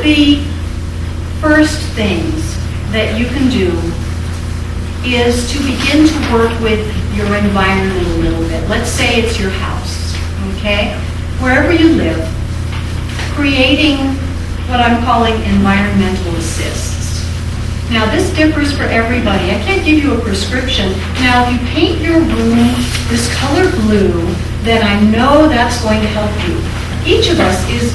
the first things that you can do is to begin to work with your environment a little bit. Let's say it's your house, okay? Wherever you live, creating what I'm calling environmental assists. Now, this differs for everybody. I can't give you a prescription. Now, if you paint your room this color blue, then I know that's going to help you. Each of us is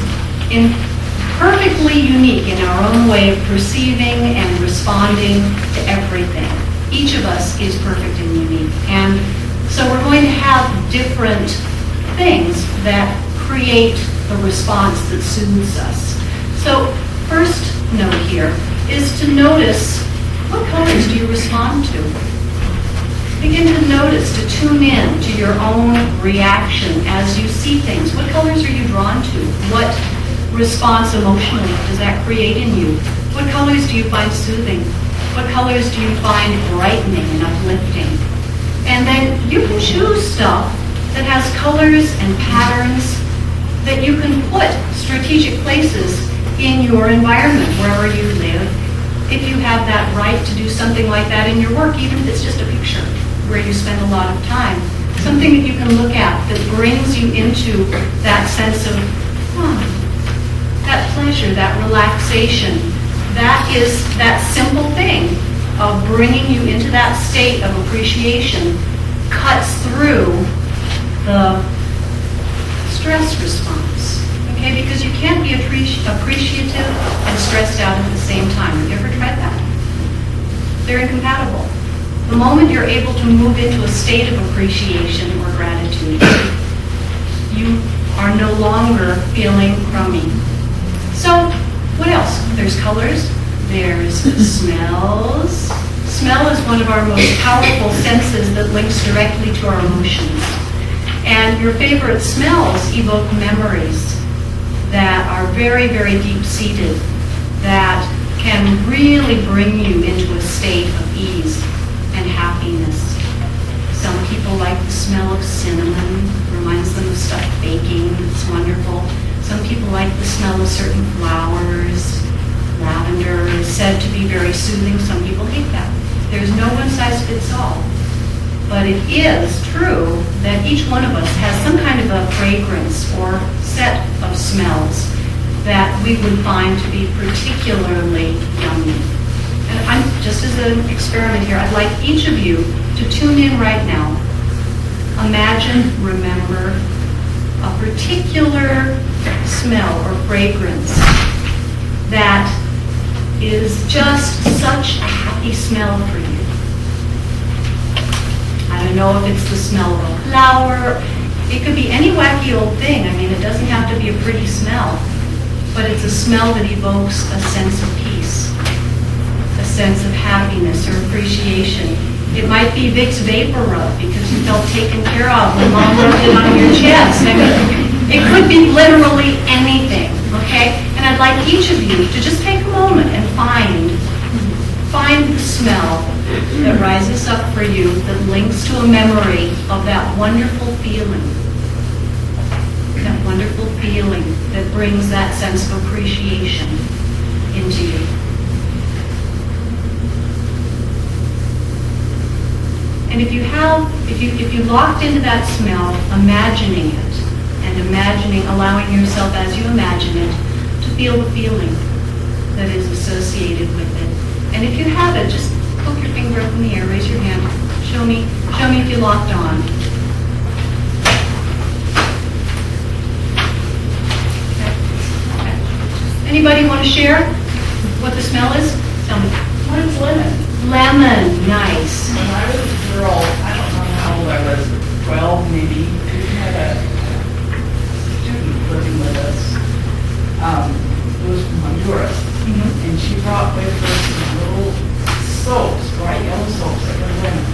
perfectly unique in our own way of perceiving and responding to everything. Each of us is perfect and unique. And so we're going to have different things that create a response that soothes us. So first note here is to notice, what colors do you respond to? Begin to notice, to tune in to your own reaction as you see things. What colors are you drawn to? What response emotionally does that create in you? What colors do you find soothing? What colors do you find brightening and uplifting? And then you can choose stuff that has colors and patterns that you can put strategic places in your environment, wherever you live. If you have that right to do something like that in your work, even if it's just a picture where you spend a lot of time, something that you can look at that brings you into that sense of that pleasure, that relaxation. That is that simple thing of bringing you into that state of appreciation cuts through the stress response, okay? Because you can't be appreciative and stressed out at the same time. Have you ever tried that? They're incompatible. The moment you're able to move into a state of appreciation or gratitude, you are no longer feeling crummy. So, what else? There's colors, there's smells. Smell is one of our most powerful senses that links directly to our emotions. And your favorite smells evoke memories that are very, very deep-seated, that can really bring you into a state of ease and happiness. Some people like the smell of cinnamon, reminds them of stuffed baking, it's wonderful. Some people like the smell of certain flowers. Lavender is said to be very soothing. Some people hate that. There's no one size fits all. But it is true that each one of us has some kind of a fragrance or set of smells that we would find to be particularly yummy. And I'm just as an experiment here, I'd like each of you to tune in right now. Imagine, remember, a particular smell or fragrance that is just such a happy smell for you. I don't know if it's the smell of a flower. It could be any wacky old thing. I mean, it doesn't have to be a pretty smell, but it's a smell that evokes a sense of peace, a sense of happiness or appreciation. It might be Vicks Vapor Rub because you felt taken care of when Mom rubbed it on your chest. I mean, it could be literally anything, okay? And I'd like each of you to just take a moment and find the smell that rises up for you that links to a memory of that wonderful feeling. That wonderful feeling that brings that sense of appreciation into you. And if you locked into that smell, imagining it, and allowing yourself as you imagine it, to feel the feeling that is associated with it. And if you have it, just poke your finger up in the air, raise your hand, show me if you locked on. Okay. Anybody want to share what the smell is? Tell me. Mine's lemon. Lemon, nice. When I was a girl, I don't know how old I was, 12 maybe, we had a student living with us who was from Honduras. And she brought with her some little soaps, bright yellow soaps that were lemon.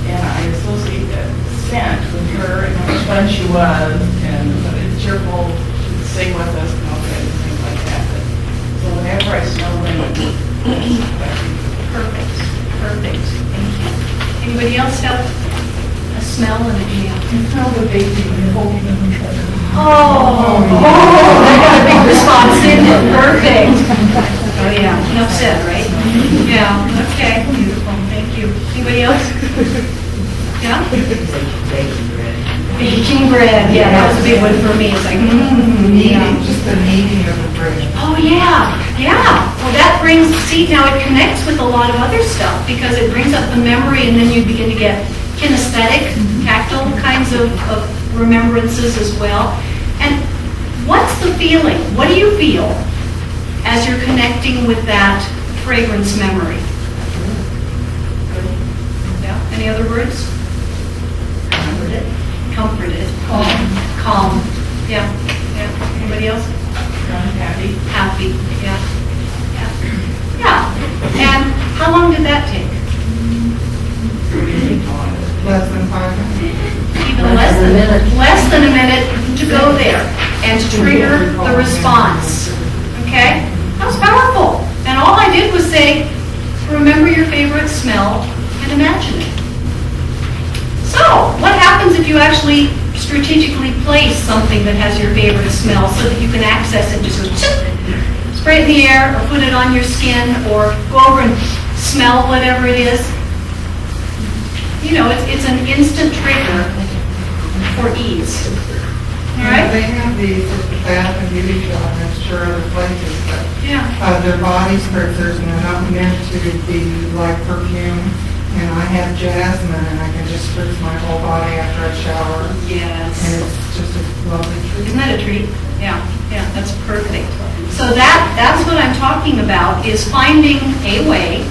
And I associate that scent with her and how much fun she was and what a cheerful, she would sing with us and all kinds of things like that. So whenever I smell lemon, Perfect. Thank you. Anybody else have a smell and a meal? you smell the baking and holding them in trouble. Oh, that got a big response in it. Perfect. Kneading, just the kneading of the bread. Oh, yeah, yeah. Well, that brings, see, now it connects with a lot of other stuff because it brings up the memory and then you begin to get kinesthetic, tactile kinds of remembrances as well. And what's the feeling? What do you feel as you're connecting with that fragrance memory? Yeah, any other words? Comforted. Comforted. Calm. Yeah, yeah. Anybody else? Happy. Happy, yeah. Yeah. Yeah. And how long did that take? Less than 5 minutes. Even less than a minute to go there and to trigger the response. Okay? That was powerful. And all I did was say, remember your favorite smell and imagine it. So, what happens if you actually strategically place something that has your favorite smell so that you can access it, just go spray it in the air or put it on your skin or go over and smell whatever it is? You know, it's an instant trigger for ease. All right? They have these at the Bath and Beauty Shop, I'm sure other places, but Yeah. they're body spritzers and they're not meant to be like perfume. And I have jasmine and I can just spritz my whole body after I shower. And Yes. it's just a lovely treat. Isn't that a treat? Yeah, yeah, that's perfect. So that's what I'm talking about, is finding a way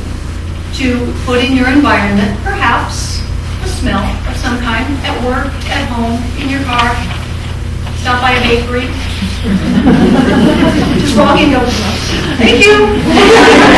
to put in your environment, perhaps a smell of some kind, at work, at home, in your car, stop by a bakery. Just walk in and go, thank you.